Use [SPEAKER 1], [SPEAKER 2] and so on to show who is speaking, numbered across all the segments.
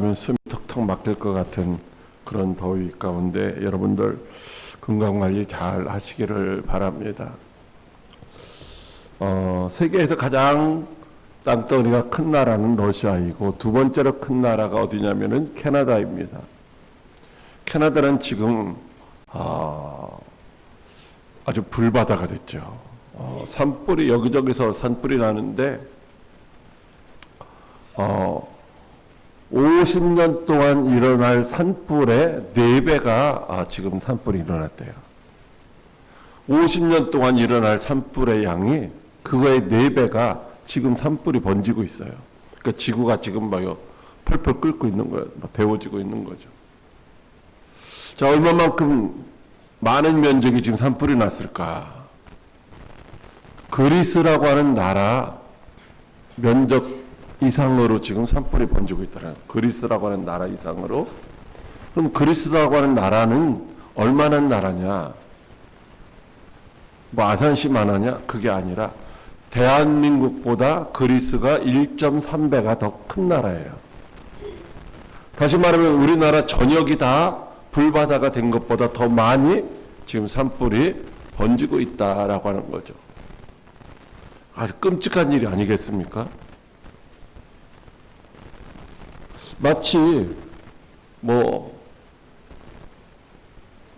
[SPEAKER 1] 하면 숨이 턱턱 막힐 것 같은 그런 더위 가운데 여러분들 건강관리 잘 하시기를 바랍니다. 세계에서 가장 땅덩어리가 큰 나라는 러시아이고 두 번째로 큰 나라가 어디냐면은 캐나다입니다. 캐나다는 지금 아주 불바다가 됐죠. 산불이 여기저기서 산불이 나는데 50년 동안 일어날 산불의 4배가 지금 산불이 일어났대요. 50년 동안 일어날 산불의 양이 그거의 4배가 지금 산불이 번지고 있어요. 그러니까 지구가 지금 펄펄 끓고 있는 거예요. 데워지고 있는 거죠. 자, 얼마만큼 많은 면적이 지금 산불이 났을까? 그리스라고 하는 나라 면적 이상으로 지금 산불이 번지고 있더라고요. 그리스라고 하는 나라 이상으로. 그럼 그리스라고 하는 나라는 얼마나 나라냐? 아산시만 하냐? 그게 아니라 대한민국보다 그리스가 1.3배가 더 큰 나라예요. 다시 말하면 우리나라 전역이 다 불바다가 된 것보다 더 많이 지금 산불이 번지고 있다라고 하는 거죠. 아주 끔찍한 일이 아니겠습니까? 마치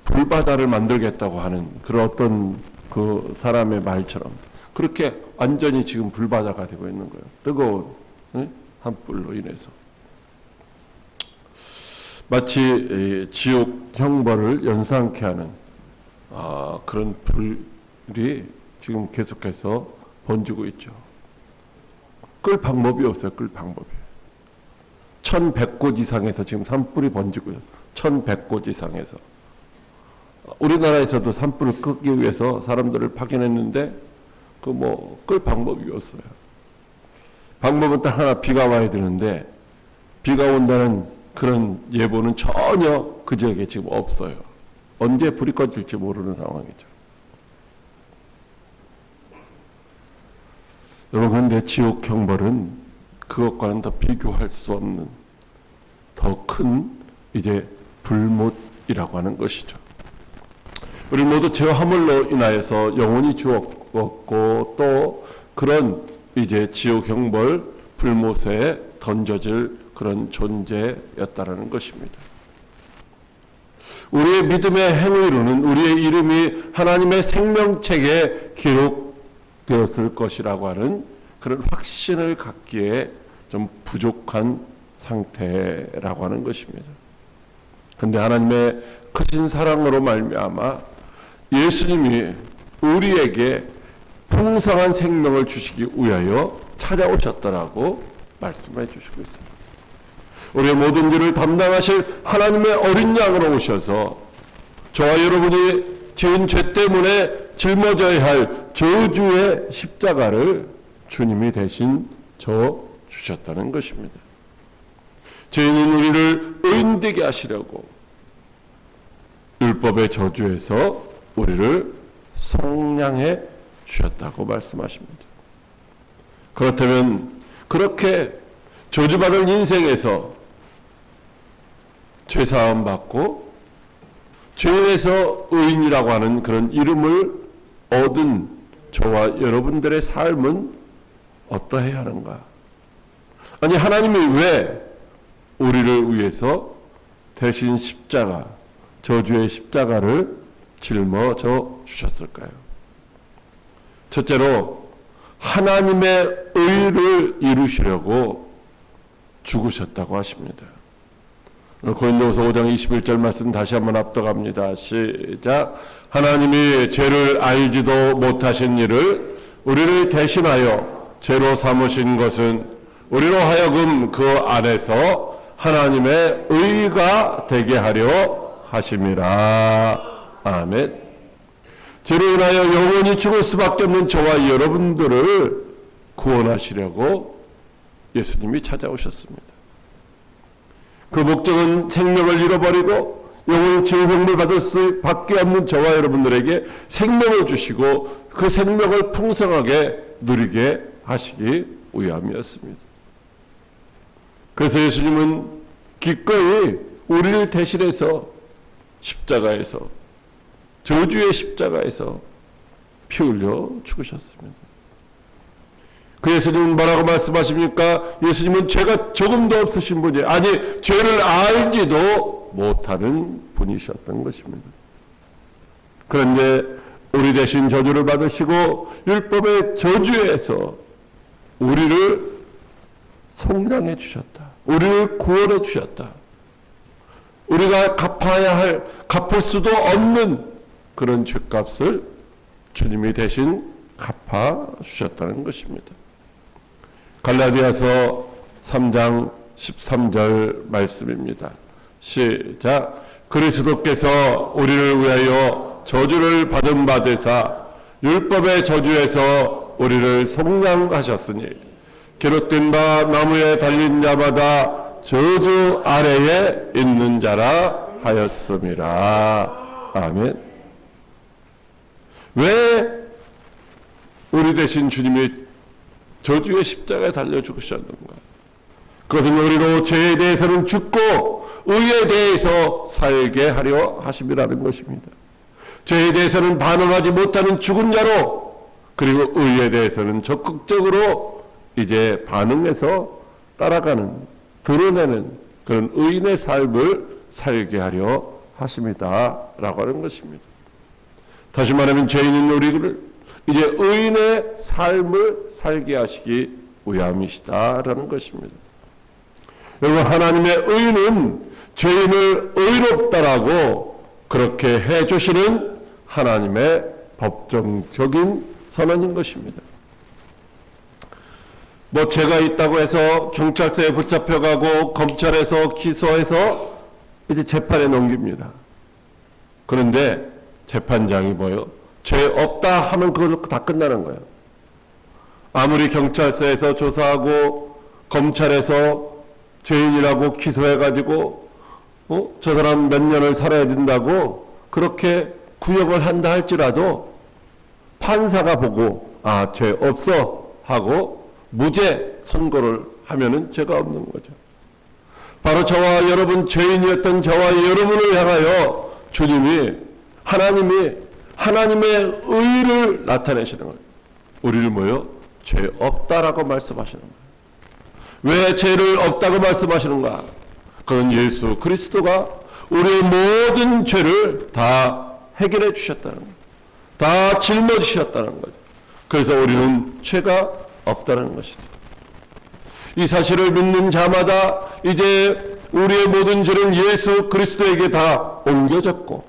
[SPEAKER 1] 불바다를 만들겠다고 하는 그런 어떤 그 사람의 말처럼 그렇게 완전히 지금 불바다가 되고 있는 거예요. 뜨거운 산불로 인해서. 마치 지옥 형벌을 연상케 하는 그런 불이 지금 계속해서 번지고 있죠. 끌 방법이 없어요. 끌 방법이. 1100곳 이상에서 지금 산불이 번지고요. 1100곳 이상에서. 우리나라에서도 산불을 끄기 위해서 사람들을 파견했는데 끌 방법이 없어요. 방법은 딱 하나, 비가 와야 되는데 비가 온다는 그런 예보는 전혀 그 지역에 지금 없어요. 언제 불이 꺼질지 모르는 상황이죠. 여러분, 그런데 지옥 형벌은 그것과는 더 비교할 수 없는 더 큰 이제 불못이라고 하는 것이죠. 우리 모두 죄와 허물로 인하여서 영원히 죽었고 또 그런 이제 지옥 형벌 불못에 던져질 그런 존재였다라는 것입니다. 우리의 믿음의 행위로는 우리의 이름이 하나님의 생명책에 기록되었을 것이라고 하는 그런 확신을 갖기에 좀 부족한 상태라고 하는 것입니다. 그런데 하나님의 크신 사랑으로 말미암아 예수님이 우리에게 풍성한 생명을 주시기 위하여 찾아오셨다라고 말씀해 주시고 있습니다. 우리의 모든 일을 담당하실 하나님의 어린 양으로 오셔서 저와 여러분이 지은 죄 때문에 짊어져야 할 저주의 십자가를 주님이 대신 져 주셨다는 것입니다. 죄인인 우리를 의인되게 하시려고 율법의 저주에서 우리를 속량해 주셨다고 말씀하십니다. 그렇다면 그렇게 저주받은 인생에서 죄사함 받고 죄인에서 의인이라고 하는 그런 이름을 얻은 저와 여러분들의 삶은 어떠해야 하는가? 아니, 하나님이 왜 우리를 위해서 대신 십자가, 저주의 십자가를 짊어져 주셨을까요? 첫째로 하나님의 의를 이루시려고 죽으셨다고 하십니다. 고린도후서 5장 21절 말씀 다시 한번 압도갑니다. 시작. 하나님이 죄를 알지도 못하신 이를 우리를 대신하여 죄로 삼으신 것은 우리로 하여금 그 안에서 하나님의 의가 되게 하려 하심이라. 아멘. 죄로 인하여 영원히 죽을 수밖에 없는 저와 여러분들을 구원하시려고 예수님이 찾아오셨습니다. 그 목적은 생명을 잃어버리고 영원히 죄형을 받을 수밖에 없는 저와 여러분들에게 생명을 주시고 그 생명을 풍성하게 누리게 하시기 위함이었습니다. 그래서 예수님은 기꺼이 우리를 대신해서 십자가에서, 저주의 십자가에서 피 흘려 죽으셨습니다. 그 예수님은 뭐라고 말씀하십니까? 예수님은 죄가 조금도 없으신 분이에요. 아니, 죄를 알지도 못하는 분이셨던 것입니다. 그런데 우리 대신 저주를 받으시고 율법의 저주에서 우리를 속량해 주셨다. 우리를 구원해 주셨다. 우리가 갚을 수도 없는 그런 죄값을 주님이 대신 갚아 주셨다는 것입니다. 갈라디아서 3장 13절 말씀입니다. 시작. 그리스도께서 우리를 위하여 저주를 받은 바 되사 율법의 저주에서 우리를 속량하셨으니 기록된 바 나무에 달린 자마다 저주 아래에 있는 자라 하였음이라. 아멘. 왜 우리 대신 주님이 저주의 십자가에 달려 죽으셨는가? 그것은 우리로 죄에 대해서는 죽고 의에 대해서 살게 하려 하심이라는 것입니다. 죄에 대해서는 반응하지 못하는 죽은 자로, 그리고 의에 대해서는 적극적으로 이제 반응해서 따라가는, 드러내는 그런 의인의 삶을 살게 하려 하심이다 라고 하는 것입니다. 다시 말하면 죄인인 우리를 이제 의인의 삶을 살게 하시기 위함이시다라는 것입니다. 여러분, 하나님의 의는 죄인을 의롭다라고 그렇게 해주시는 하나님의 법정적인 선언인 것입니다. 뭐 죄가 있다고 해서 경찰서에 붙잡혀가고 검찰에서 기소해서 이제 재판에 넘깁니다. 그런데 재판장이 뭐요? 죄 없다 하면 그걸로 다 끝나는 거예요. 아무리 경찰서에서 조사하고 검찰에서 죄인이라고 기소해가지고 저 사람 몇 년을 살아야 된다고 그렇게 구형을 한다 할지라도 판사가 보고 죄 없어 하고 무죄 선고를 하면은 죄가 없는 거죠. 바로 저와 여러분, 죄인이었던 저와 여러분을 향하여 주님이, 하나님의 의를 나타내시는 거예요. 우리를 뭐요? 죄 없다라고 말씀하시는 거예요. 왜 죄를 없다고 말씀하시는가? 그건 예수 그리스도가 우리의 모든 죄를 다 해결해 주셨다는 거예요. 다 짊어지셨다는 거죠. 그래서 우리는 죄가 없다는 것이죠. 이 사실을 믿는 자마다 이제 우리의 모든 죄는 예수 그리스도에게 다 옮겨졌고,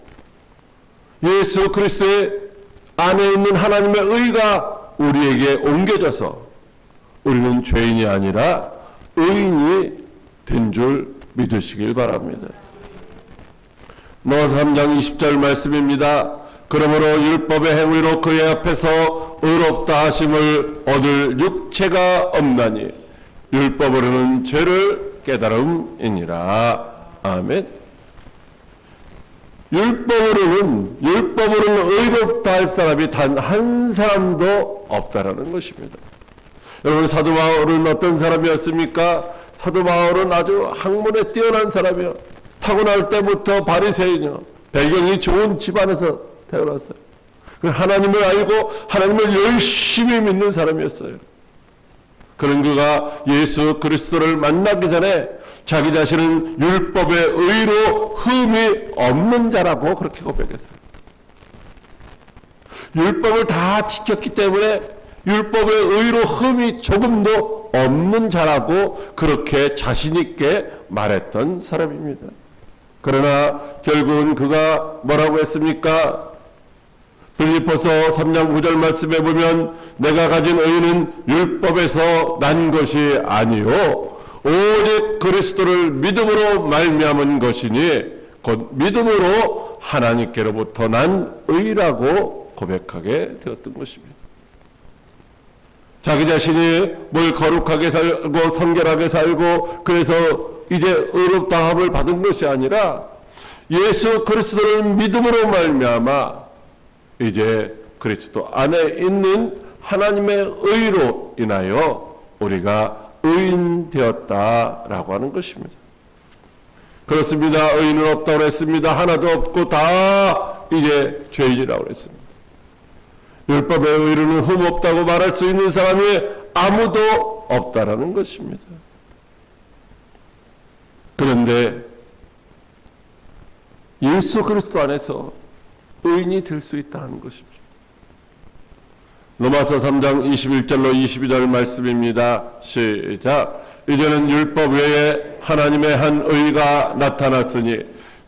[SPEAKER 1] 예수 그리스도의 안에 있는 하나님의 의가 우리에게 옮겨져서 우리는 죄인이 아니라 의인이 된 줄 믿으시길 바랍니다. 노아서 3장 20절 말씀입니다. 그러므로 율법의 행위로 그의 앞에서 의롭다 하심을 얻을 육체가 없나니 율법으로는 죄를 깨달음이니라. 아멘. 율법으로는 의롭다 할 사람이 단 한 사람도 없다라는 것입니다. 여러분, 사도 바울은 어떤 사람이었습니까? 사도 바울은 아주 학문에 뛰어난 사람이요. 타고날 때부터 바리새인이요. 배경이 좋은 집안에서 태어났어요. 하나님을 알고 하나님을 열심히 믿는 사람이었어요. 그런 그가 예수 그리스도를 만나기 전에 자기 자신은 율법의 의로 흠이 없는 자라고 그렇게 고백했어요. 율법을 다 지켰기 때문에 율법의 의로 흠이 조금도 없는 자라고 그렇게 자신 있게 말했던 사람입니다. 그러나 결국은 그가 뭐라고 했습니까? 빌립보서 3장 9절 말씀에 보면 내가 가진 의는 율법에서 난 것이 아니요 오직 그리스도를 믿음으로 말미암은 것이니 곧 믿음으로 하나님께로부터 난 의라고 고백하게 되었던 것입니다. 자기 자신이 뭘 거룩하게 살고 성결하게 살고 그래서 이제 의롭다함을 받은 것이 아니라 예수 그리스도를 믿음으로 말미암아 이제 그리스도 안에 있는 하나님의 의로 인하여 우리가 의인 되었다라고 하는 것입니다. 그렇습니다. 의인은 없다고 그랬습니다. 하나도 없고 다 이제 죄인이라고 그랬습니다. 율법의 의로는 흠없다고 말할 수 있는 사람이 아무도 없다라는 것입니다. 그런데 예수 그리스도 안에서 의인이 될 수 있다는 것입니다. 로마서 3장 21절로 22절 말씀입니다. 시작. 이제는 율법 외에 하나님의 한 의가 나타났으니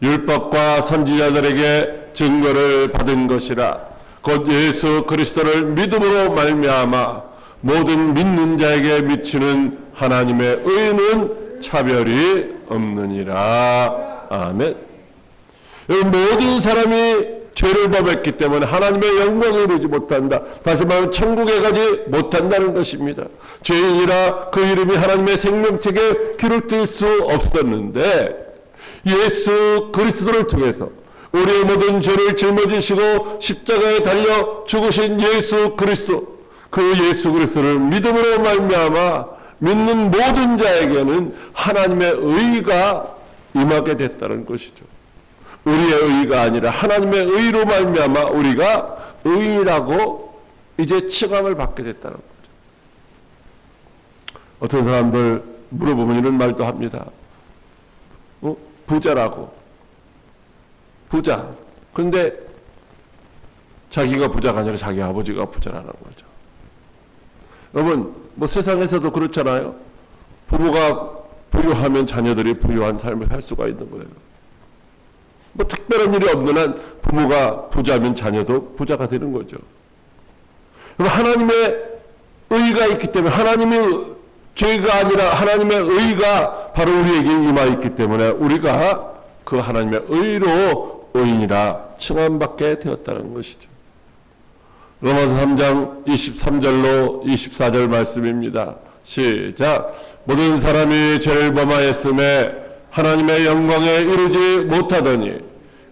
[SPEAKER 1] 율법과 선지자들에게 증거를 받은 것이라. 곧 예수 그리스도를 믿음으로 말미암아 모든 믿는 자에게 미치는 하나님의 의는 차별이 없느니라. 아멘. 모든 사람이 죄를 범했기 때문에 하나님의 영광을 이루지 못한다. 다시 말하면 천국에 가지 못한다는 것입니다. 죄인이라 그 이름이 하나님의 생명책에 기록될 수 없었는데 예수 그리스도를 통해서 우리의 모든 죄를 짊어지시고 십자가에 달려 죽으신 예수 그리스도, 그 예수 그리스도를 믿음으로 말미암아 믿는 모든 자에게는 하나님의 의가 임하게 됐다는 것이죠. 우리의 의가 아니라 하나님의 의로 말미암아 우리가 의라고 이제 칭함을 받게 됐다는 거죠. 어떤 사람들 물어보면 이런 말도 합니다. 부자라고. 부자. 근데 자기가 부자가 아니라 자기 아버지가 부자라는 거죠. 여러분, 뭐 세상에서도 그렇잖아요. 부모가 부유하면 자녀들이 부유한 삶을 살 수가 있는 거예요. 뭐 특별한 일이 없는 한 부모가 부자면 자녀도 부자가 되는 거죠. 하나님의 의가 있기 때문에 하나님의 죄가 아니라 하나님의 의가 바로 우리에게 임하 있기 때문에 우리가 그 하나님의 의로 의인이라 칭함받게 되었다는 것이죠. 로마서 3장 23절로 24절 말씀입니다. 시작. 모든 사람이 죄를 범하였음에 하나님의 영광에 이르지 못하더니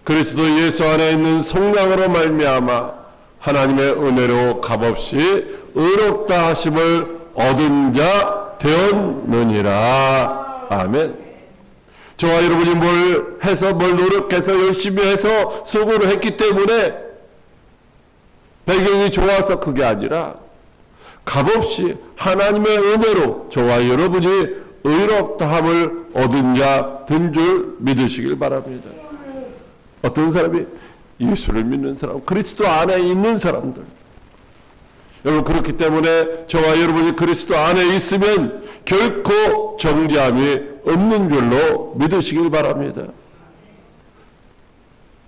[SPEAKER 1] 그리스도 예수 안에 있는 성령으로 말미암아 하나님의 은혜로 값없이 의롭다 하심을 얻은 자 되었느니라. 아멘. 저와 여러분이 뭘 해서 뭘 노력해서 열심히 해서 수고를 했기 때문에 배경이 좋아서 그게 아니라 값없이 하나님의 은혜로 저와 여러분이 의롭다함을 얻은 자 된 줄 믿으시길 바랍니다. 어떤 사람이 예수를 믿는 사람, 그리스도 안에 있는 사람들. 여러분 그렇기 때문에 저와 여러분이 그리스도 안에 있으면 결코 정죄함이 없는 줄로 믿으시길 바랍니다.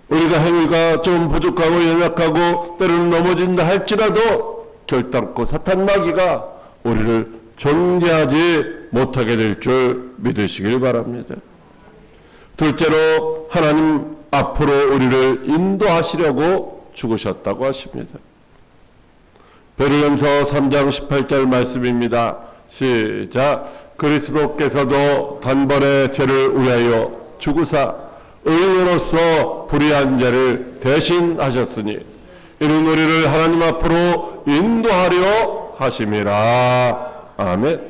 [SPEAKER 1] 우리가 행위가 좀 부족하고 연약하고 때로는 넘어진다 할지라도 결단코 사탄 마귀가 우리를 정죄하지 못하게 될 줄 믿으시길 바랍니다. 둘째로 하나님 앞으로 우리를 인도하시려고 죽으셨다고 하십니다. 베드로전서 3장 18절 말씀입니다. 시작. 그리스도께서도 단번에 죄를 위하여 죽으사 의인으로서 불의한 자를 대신하셨으니 이는 우리를 하나님 앞으로 인도하려 하심이라. 아멘.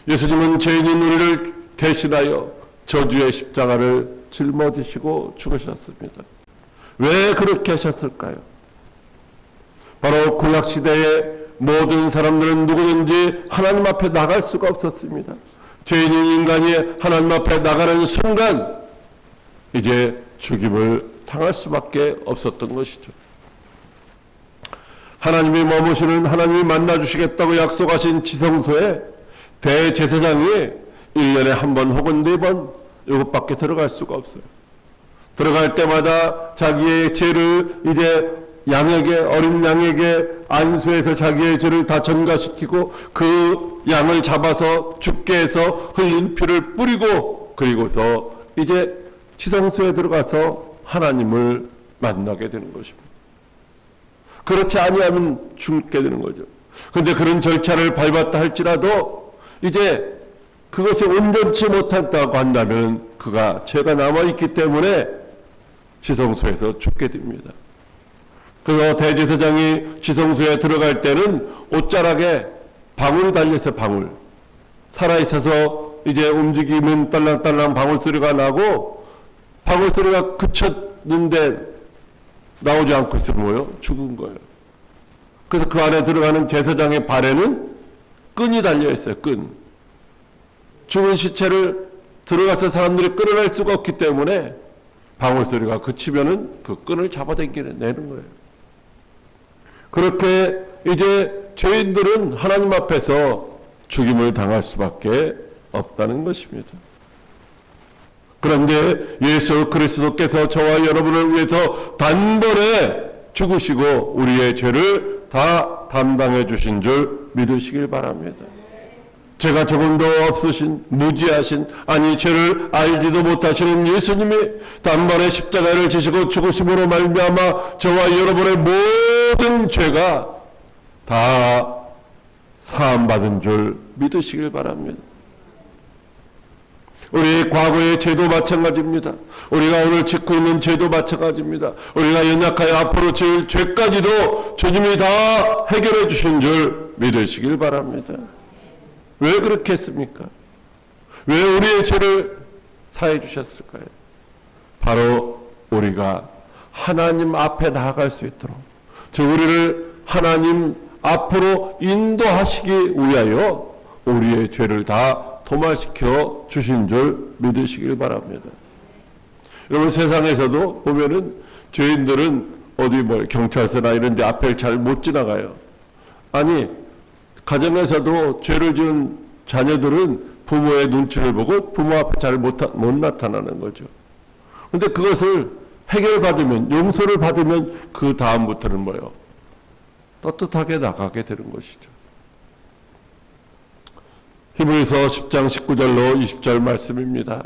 [SPEAKER 1] 예수님은 죄인인 우리를 대신하여 저주의 십자가를 짊어지시고 죽으셨습니다. 왜 그렇게 하셨을까요? 바로 구약시대의 모든 사람들은 누구든지 하나님 앞에 나갈 수가 없었습니다. 죄인인 인간이 하나님 앞에 나가는 순간 이제 죽임을 당할 수밖에 없었던 것이죠. 하나님이 하나님이 만나주시겠다고 약속하신 지성소에 대제사장이 1년에 한 번 혹은 4번 이것밖에 들어갈 수가 없어요. 들어갈 때마다 자기의 죄를 이제 어린 양에게 안수해서 자기의 죄를 다 전가시키고 그 양을 잡아서 죽게 해서 흘린 피를 뿌리고 그리고서 이제 지성소에 들어가서 하나님을 만나게 되는 것입니다. 그렇지 아니하면 죽게 되는 거죠. 그런데 그런 절차를 밟았다 할지라도 이제 그것이 온전치 못했다고 한다면 그가 죄가 남아있기 때문에 지성소에서 죽게 됩니다. 그래서 대제사장이 지성소에 들어갈 때는 옷자락에 방울이 달려서 방울, 살아있어서 이제 움직이면 딸랑딸랑 방울소리가 나고 방울소리가 그쳤는데 나오지 않고 있으면 뭐예요? 죽은 거예요. 그래서 그 안에 들어가는 제사장의 발에는 끈이 달려 있어요. 끈. 죽은 시체를 들어가서 사람들이 끌어낼 수가 없기 때문에 방울소리가 그치면은 그 끈을 잡아당기는 내는 거예요. 그렇게 이제 죄인들은 하나님 앞에서 죽임을 당할 수밖에 없다는 것입니다. 그런데 예수 그리스도께서 저와 여러분을 위해서 단번에 죽으시고 우리의 죄를 다 담당해 주신 줄 믿으시길 바랍니다. 죄가 조금도 없으신, 무지하신, 아니 죄를 알지도 못하시는 예수님이 단번에 십자가를 지시고 죽으심으로 말미암아 저와 여러분의 모든 죄가 다 사함받은 줄 믿으시길 바랍니다. 우리 과거의 죄도 마찬가지입니다. 우리가 오늘 짓고 있는 죄도 마찬가지입니다. 우리가 연약하여 앞으로 지을 죄까지도 주님이 다 해결해 주신 줄 믿으시길 바랍니다. 왜 그렇게 했습니까? 왜 우리의 죄를 사해 주셨을까요? 바로 우리가 하나님 앞에 나아갈 수 있도록, 저 우리를 하나님 앞으로 인도하시기 위하여 우리의 죄를 다 도말시켜 주신 줄 믿으시길 바랍니다. 여러분, 세상에서도 보면은 죄인들은 어디 뭐 경찰서나 이런 데 앞을 잘 못 지나가요. 아니, 가정에서도 죄를 지은 자녀들은 부모의 눈치를 보고 부모 앞에 잘 못 나타나는 거죠. 그런데 그것을 해결받으면, 용서를 받으면 그 다음부터는 뭐예요? 떳떳하게 나가게 되는 것이죠. 히브리서 10장 19절로 20절 말씀입니다.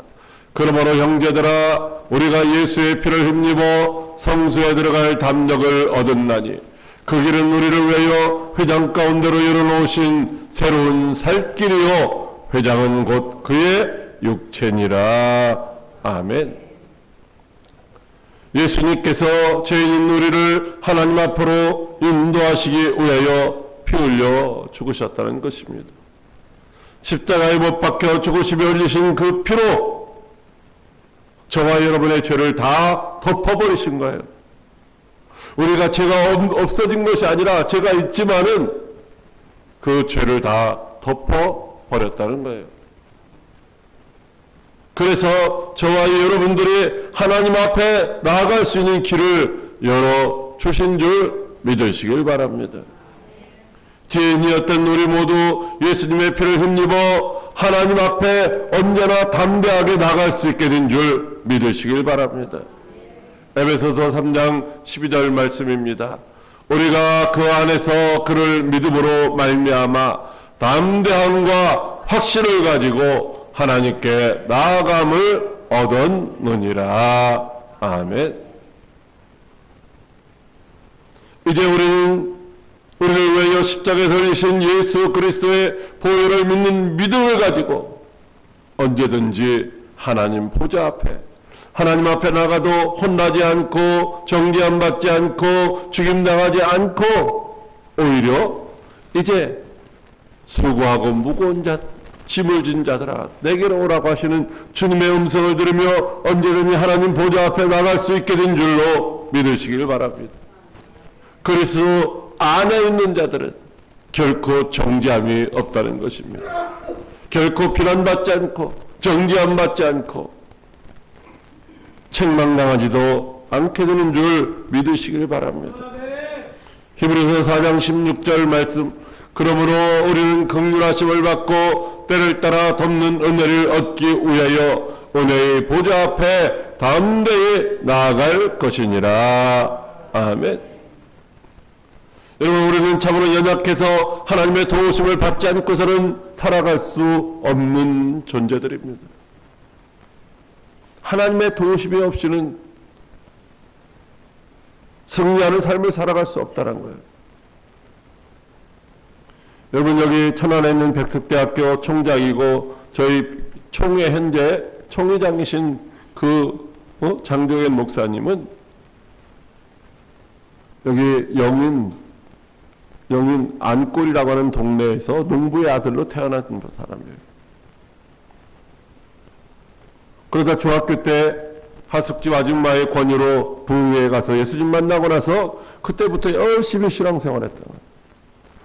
[SPEAKER 1] 그러므로 형제들아, 우리가 예수의 피를 힘입어 성소에 들어갈 담력을 얻었나니 그 길은 우리를 위하여 회장 가운데로 열어놓으신 새로운 살 길이요 회장은 곧 그의 육체니라. 아멘. 예수님께서 죄인인 우리를 하나님 앞으로 인도하시기 위하여 피 흘려 죽으셨다는 것입니다. 십자가에 못 박혀 죽으시며 흘리신 그 피로 저와 여러분의 죄를 다 덮어버리신 거예요. 우리가 죄가 없어진 것이 아니라 죄가 있지만은 그 죄를 다 덮어버렸다는 거예요. 그래서 저와 여러분들이 하나님 앞에 나아갈 수 있는 길을 열어주신 줄 믿으시길 바랍니다. 죄인이었던 우리 모두 예수님의 피를 힘입어 하나님 앞에 언제나 담대하게 나갈 수 있게 된 줄 믿으시길 바랍니다. 에베소서 3장 12절 말씀입니다. 우리가 그 안에서 그를 믿음으로 말미암아 담대함과 확신을 가지고 하나님께 나아감을 얻었느니라. 아멘. 이제 우리는 우리를 위하여 십자가에 달리신 예수 그리스도의 보혈을 믿는 믿음을 가지고 언제든지 하나님 보좌 앞에, 하나님 앞에 나가도 혼나지 않고 정죄함 받지 않고 죽임당하지 않고 오히려 이제 수고하고 무거운 자, 짐을 진 자들아 내게로 오라고 하시는 주님의 음성을 들으며 언제든지 하나님 보좌 앞에 나갈 수 있게 된 줄로 믿으시길 바랍니다. 그리스도 안에 있는 자들은 결코 정죄함이 없다는 것입니다. 결코 비난받지 않고 정죄함 받지 않고 책망당하지도 않게 되는 줄 믿으시길 바랍니다. 히브리서 4장 16절 말씀, 그러므로 우리는 긍휼하심을 받고 때를 따라 돕는 은혜를 얻기 위하여 은혜의 보좌 앞에 담대히 나아갈 것이니라. 아멘. 여러분, 우리는 참으로 연약해서 하나님의 도우심을 받지 않고서는 살아갈 수 없는 존재들입니다. 하나님의 도우심이 없이는 승리하는 삶을 살아갈 수 없다는 거예요. 여러분, 여기 천안에 있는 백석대학교 총장이고 저희 총회 현재 총회장이신 그 장종현 목사님은 여기 영인 안골이라고 하는 동네에서 농부의 아들로 태어난 사람이에요. 그러다 중학교 때 하숙집 아줌마의 권유로 부흥회에 가서 예수님 만나고 나서 그때부터 열심히 신앙생활했던 거예요.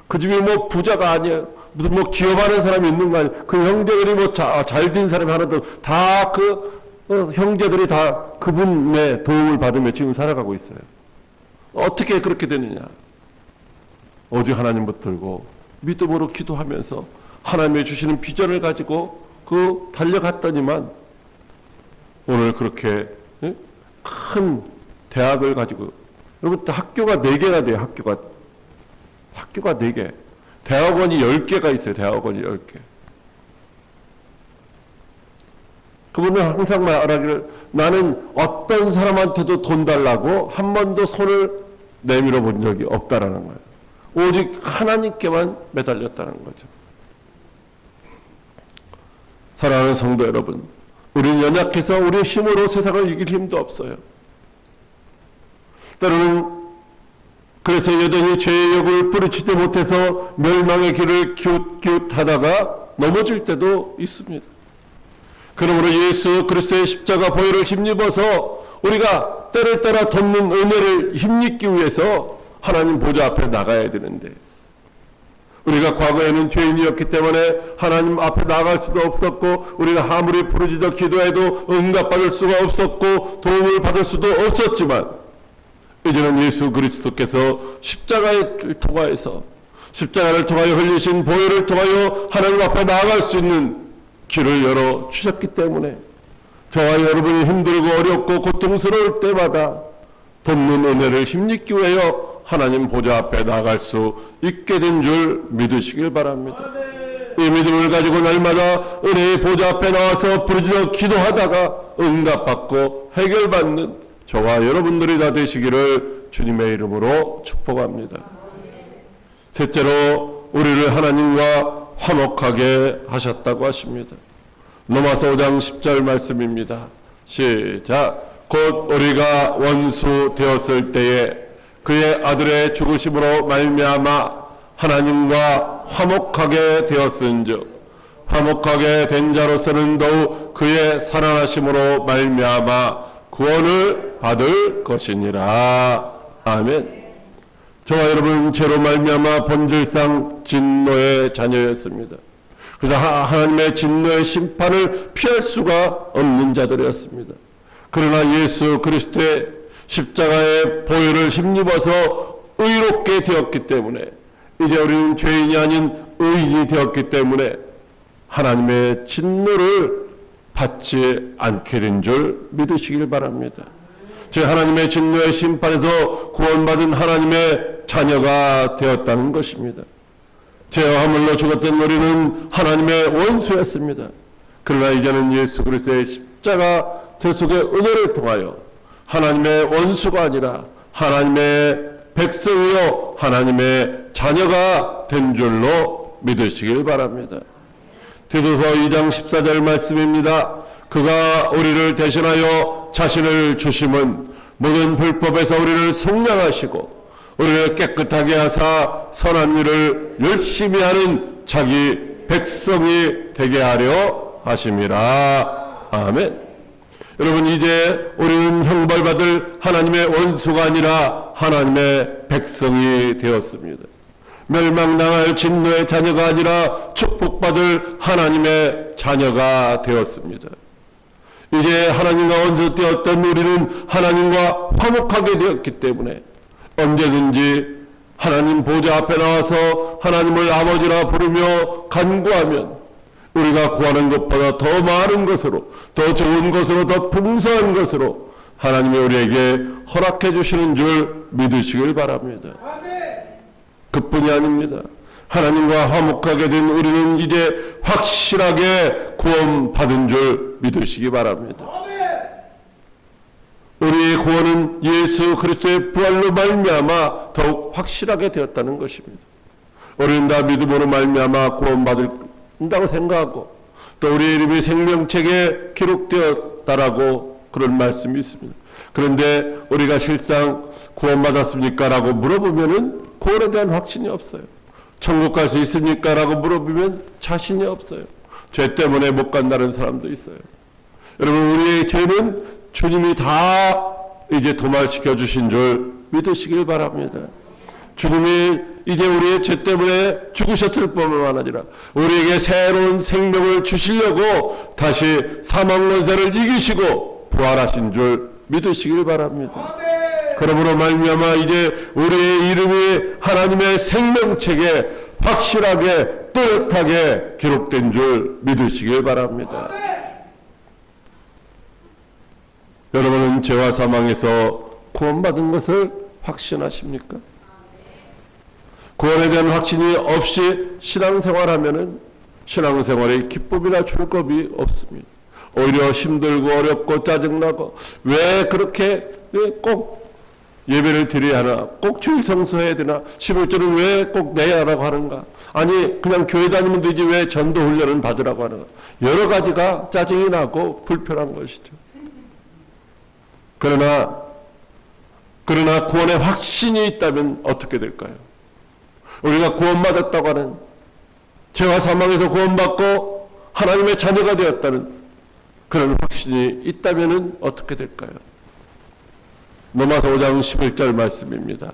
[SPEAKER 1] 그 집이 뭐 부자가 아니에요. 무슨 뭐 기업하는 사람이 있는 거 아니에요. 그 형제들이 뭐 잘된 사람이 하나도 다 형제들이 다 그분의 도움을 받으며 지금 살아가고 있어요. 어떻게 그렇게 되느냐? 오직 하나님 붙들고 믿음으로 기도하면서 하나님이 주시는 비전을 가지고 달려갔더니만 오늘 그렇게 큰 대학을 가지고, 여러분 학교가 4개나 돼요. 학교가 4개. 대학원이 10개가 있어요. 대학원이 10개. 그분은 항상 말하기를, 나는 어떤 사람한테도 돈 달라고 한 번도 손을 내밀어 본 적이 없다라는 거예요. 오직 하나님께만 매달렸다는 거죠. 사랑하는 성도 여러분, 우리는 연약해서 우리의 힘으로 세상을 이길 힘도 없어요. 때로는 그래서 여전히 죄의 욕을 뿌리치지 못해서 멸망의 길을 기웃기웃하다가 넘어질 때도 있습니다. 그러므로 예수 그리스도의 십자가 보혈을 힘입어서 우리가 때를 따라 돕는 은혜를 힘입기 위해서 하나님 보좌 앞에 나가야 되는데, 우리가 과거에는 죄인이었기 때문에 하나님 앞에 나갈 수도 없었고, 우리가 아무리 부르짖어 기도해도 응답받을 수가 없었고 도움을 받을 수도 없었지만, 이제는 예수 그리스도께서 십자가를 통하여서, 십자가를 통하여 흘리신 보혈을 통하여 하나님 앞에 나아갈 수 있는 길을 열어주셨기 때문에 저와 여러분이 힘들고 어렵고 고통스러울 때마다 돕는 은혜를 힘입기 위하여 하나님 보좌 앞에 나아갈 수 있게 된 줄 믿으시길 바랍니다. 이 믿음을 가지고 날마다 은혜의 보좌 앞에 나와서 부르짖어 기도하다가 응답받고 해결받는 저와 여러분들이 다 되시기를 주님의 이름으로 축복합니다. 셋째로, 우리를 하나님과 화목하게 하셨다고 하십니다. 로마서 5장 10절 말씀입니다. 시작. 곧 우리가 원수 되었을 때에 그의 아들의 죽으심으로 말미암아 하나님과 화목하게 되었은즉 화목하게 된 자로서는 더욱 그의 살아나심으로 말미암아 구원을 받을 것이니라. 아멘. 저와 여러분 죄로 말미암아 본질상 진노의 자녀였습니다. 그래서 하나님의 진노의 심판을 피할 수가 없는 자들이었습니다. 그러나 예수 그리스도의 십자가의 보혈을 힘입어서 의롭게 되었기 때문에, 이제 우리는 죄인이 아닌 의인이 되었기 때문에 하나님의 진노를 받지 않게 된 줄 믿으시길 바랍니다. 즉 하나님의 진노의 심판에서 구원받은 하나님의 자녀가 되었다는 것입니다. 죄와 허물로 죽었던 우리는 하나님의 원수였습니다. 그러나 이제는 예수 그리스도의 십자가 대속의 은혜를 통하여 하나님의 원수가 아니라 하나님의 백성이요 하나님의 자녀가 된 줄로 믿으시길 바랍니다. 디도서 2장 14절 말씀입니다. 그가 우리를 대신하여 자신을 주심은 모든 불법에서 우리를 성량하시고 우리를 깨끗하게 하사 선한 일을 열심히 하는 자기 백성이 되게 하려 하심이라. 아멘. 여러분, 이제 우리는 형벌받을 하나님의 원수가 아니라 하나님의 백성이 되었습니다. 멸망당할 진노의 자녀가 아니라 축복받을 하나님의 자녀가 되었습니다. 이제 하나님과 원수 되었던 우리는 하나님과 화목하게 되었기 때문에 언제든지 하나님 보좌 앞에 나와서 하나님을 아버지라 부르며 간구하면 우리가 구하는 것보다 더 많은 것으로, 더 좋은 것으로, 더 풍성한 것으로 하나님이 우리에게 허락해 주시는 줄 믿으시길 바랍니다. 그뿐이 아닙니다. 하나님과 화목하게 된 우리는 이제 확실하게 구원받은 줄 믿으시기 바랍니다. 우리의 구원은 예수 그리스도의 부활로 말미암아 더욱 확실하게 되었다는 것입니다. 우리는 다 믿음으로 말미암아 구원받는다고 생각하고 또 우리의 이름이 생명책에 기록되었다라고 그런 말씀이 있습니다. 그런데 우리가 실상 구원받았습니까? 라고 물어보면은 구원에 대한 확신이 없어요. 천국 갈 수 있습니까? 라고 물어보면 자신이 없어요. 죄 때문에 못 간다는 사람도 있어요. 여러분, 우리의 죄는 주님이 다 이제 도말시켜 주신 줄 믿으시길 바랍니다. 주님이 이제 우리의 죄 때문에 죽으셨을 뿐만 아니라 우리에게 새로운 생명을 주시려고 다시 사망 권세를 이기시고 부활하신 줄 믿으시길 바랍니다. 그러므로 말미암아 이제 우리의 이름이 하나님의 생명책에 확실하게 뚜렷하게 기록된 줄 믿으시길 바랍니다. 여러분은 죄와 사망에서 구원받은 것을 확신하십니까? 구원에 대한 확신이 없이 신앙생활하면은 신앙생활의 기쁨이나 즐겁이 없습니다. 오히려 힘들고 어렵고 짜증나고 왜 그렇게 꼭 예배를 드려야 하나? 꼭 주일 성수해야 되나? 11조는 왜 꼭 내야 하라고 하는가? 아니 그냥 교회 다니면 되지 왜 전도 훈련을 받으라고 하는가? 여러 가지가 짜증이 나고 불편한 것이죠. 그러나 구원의 확신이 있다면 어떻게 될까요? 우리가 구원받았다고 하는 죄와 사망에서 구원받고 하나님의 자녀가 되었다는 그런 확신이 있다면 어떻게 될까요? 로마서 5장 11절 말씀입니다.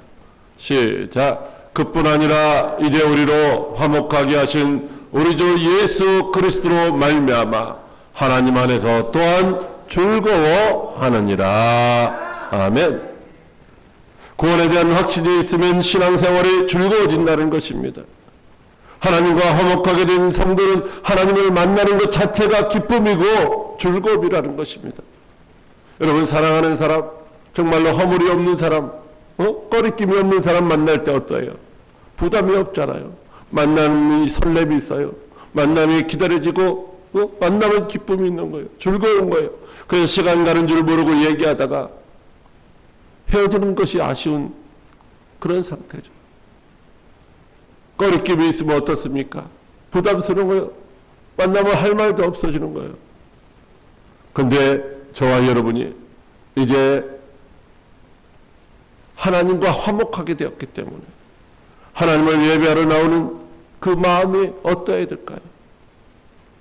[SPEAKER 1] 시작. 그뿐 아니라 이제 우리로 화목하게 하신 우리 주 예수 그리스도로 말미암아 하나님 안에서 또한 즐거워하느니라. 아멘. 구원에 대한 확신이 있으면 신앙생활이 즐거워진다는 것입니다. 하나님과 화목하게 된 성도는 하나님을 만나는 것 자체가 기쁨이고 즐거움이라는 것입니다. 여러분, 사랑하는 사람, 정말로 허물이 없는 사람, 꺼리낌이 없는 사람 만날 때 어떠해요? 부담이 없잖아요. 만남이 설렘이 있어요. 만남이 기다려지고 만나면 기쁨이 있는 거예요. 즐거운 거예요. 그래서 시간 가는 줄 모르고 얘기하다가 헤어지는 것이 아쉬운 그런 상태죠. 꺼리낌이 있으면 어떻습니까? 부담스러운 거예요. 만나면 할 말도 없어지는 거예요. 그런데 저와 여러분이 이제 하나님과 화목하게 되었기 때문에 하나님을 예배하러 나오는 그 마음이 어떠해야 될까요?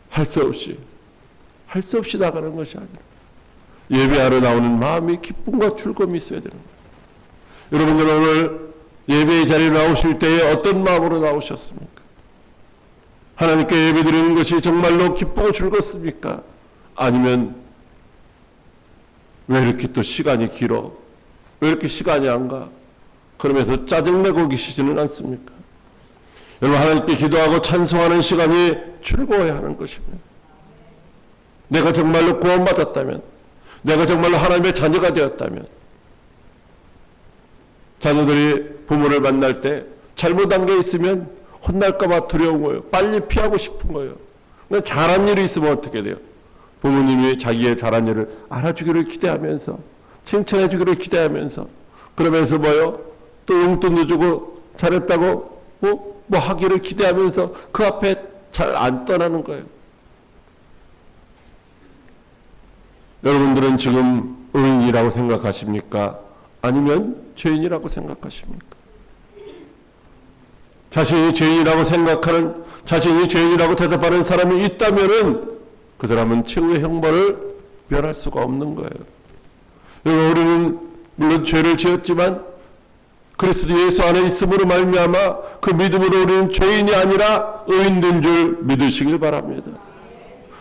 [SPEAKER 1] 할 수 없이 나가는 것이 아니라 예배하러 나오는 마음이 기쁨과 즐거움이 있어야 되는 거예요. 여러분들 오늘 예배의 자리에 나오실 때에 어떤 마음으로 나오셨습니까? 하나님께 예배드리는 것이 정말로 기쁘고 즐겁습니까? 아니면 왜 이렇게 또 시간이 길어? 왜 이렇게 시간이 안 가? 그러면서 짜증내고 계시지는 않습니까? 여러분, 하나님께 기도하고 찬송하는 시간이 즐거워야 하는 것입니다. 내가 정말로 구원받았다면, 내가 정말로 하나님의 자녀가 되었다면, 자녀들이 부모를 만날 때 잘못한 게 있으면 혼날까봐 두려운 거예요. 빨리 피하고 싶은 거예요. 그러니까 잘한 일이 있으면 어떻게 돼요? 부모님이 자기의 잘한 일을 알아주기를 기대하면서, 칭찬해 주기를 기대하면서, 그러면서 뭐요? 또 용돈도 주고 잘했다고 뭐 하기를 기대하면서 그 앞에 잘 안 떠나는 거예요. 여러분들은 지금 의인이라고 생각하십니까? 아니면 죄인이라고 생각하십니까? 자신이 죄인이라고 생각하는, 자신이 죄인이라고 대답하는 사람이 있다면은 그 사람은 최후의 형벌을 면할 수가 없는 거예요. 우리는 물론 죄를 지었지만 그리스도 예수 안에 있음으로 말미암아 그 믿음으로 우리는 죄인이 아니라 의인된 줄 믿으시길 바랍니다.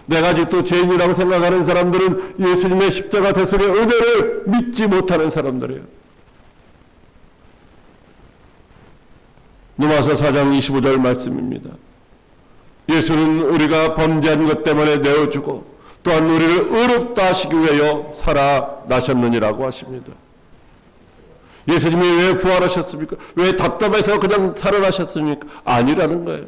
[SPEAKER 1] 내가 아직도 죄인이라고 생각하는 사람들은 예수님의 십자가 대속의 은혜를 믿지 못하는 사람들이에요. 로마서 4장 25절 말씀입니다. 예수는 우리가 범죄한 것 때문에 내어주고 또한 우리를 의롭다 하시기 위하여 살아나셨느니라고 하십니다. 예수님이 왜 부활하셨습니까? 왜 답답해서 그냥 살아나셨습니까? 아니라는 거예요.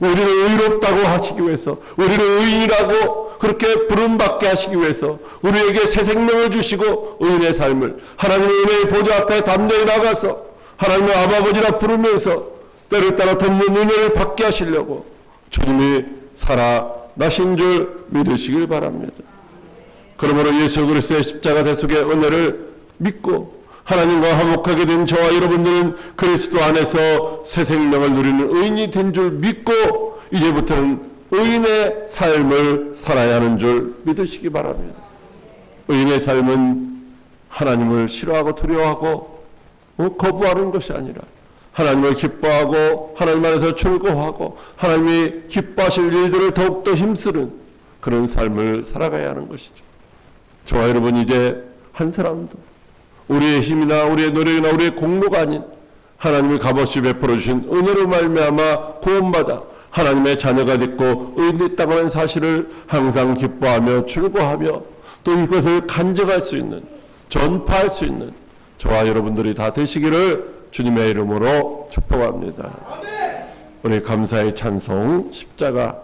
[SPEAKER 1] 우리를 의롭다고 하시기 위해서, 우리를 의인이라고 그렇게 부름받게 하시기 위해서 우리에게 새 생명을 주시고 의인의 삶을 하나님의 은혜의 보좌 앞에 담대히 나가서 하나님의 아버지라 부르면서 때를 따라 돕는 은혜를 받게 하시려고 주님이 살아나신 줄 믿으시길 바랍니다. 그러므로 예수 그리스도의 십자가 대속의 은혜를 믿고 하나님과 화목하게 된 저와 여러분들은 그리스도 안에서 새 생명을 누리는 의인이 된 줄 믿고 이제부터는 의인의 삶을 살아야 하는 줄 믿으시기 바랍니다. 의인의 삶은 하나님을 싫어하고 두려워하고 거부하는 것이 아니라 하나님을 기뻐하고 하나님 안에서 즐거워하고 하나님이 기뻐하실 일들을 더욱더 힘쓰는 그런 삶을 살아가야 하는 것이죠. 저와 여러분 이제 한 사람도 우리의 힘이나 우리의 노력이나 우리의 공로가 아닌 하나님이 값없이 베풀어 주신 은혜로 말미암아 구원받아 하나님의 자녀가 됐고 의인이 있다고 하는 사실을 항상 기뻐하며 즐거워하며 또 이것을 간증할 수 있는 전파할 수 있는 저와 여러분들이 다 되시기를 주님의 이름으로 축복합니다. 우리 감사의 찬송 십자가